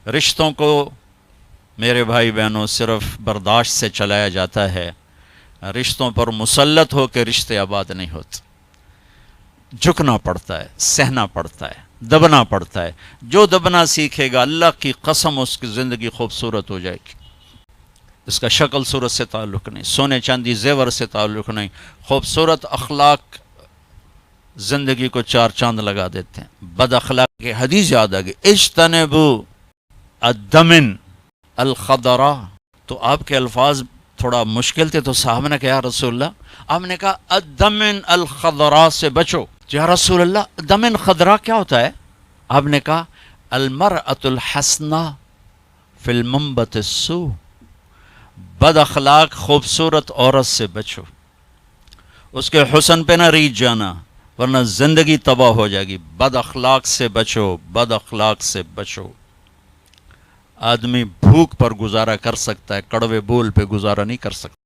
رشتوں کو میرے بھائی بہنوں صرف برداشت سے چلایا جاتا ہے، رشتوں پر مسلط ہو کے رشتے آباد نہیں ہوتے، جھکنا پڑتا ہے، سہنا پڑتا ہے، دبنا پڑتا ہے۔ جو دبنا سیکھے گا اللہ کی قسم اس کی زندگی خوبصورت ہو جائے گی۔ اس کا شکل صورت سے تعلق نہیں، سونے چاندی زیور سے تعلق نہیں، خوبصورت اخلاق زندگی کو چار چاند لگا دیتے ہیں۔ بد اخلاق کی حدیث یاد آ گئی، اجتنبوا الدمن الخضراء۔ تو آپ کے الفاظ تھوڑا مشکل تھے تو صحابہ نے کہا یا رسول اللہ، آپ نے کہا الدمن الخضراء سے بچو۔ یا رسول اللہ دمن خضراء کیا ہوتا ہے؟ آپ نے کہا المرأة الحسناء فی المنبت السوء، بد اخلاق خوبصورت عورت سے بچو، اس کے حسن پہ نہ ریجھ جانا ورنہ زندگی تباہ ہو جائے گی۔ بد اخلاق سے بچو، بد اخلاق سے بچو۔ آدمی بھوک پر گزارا کر سکتا ہے، کڑوے بول پہ گزارا نہیں کر سکتا۔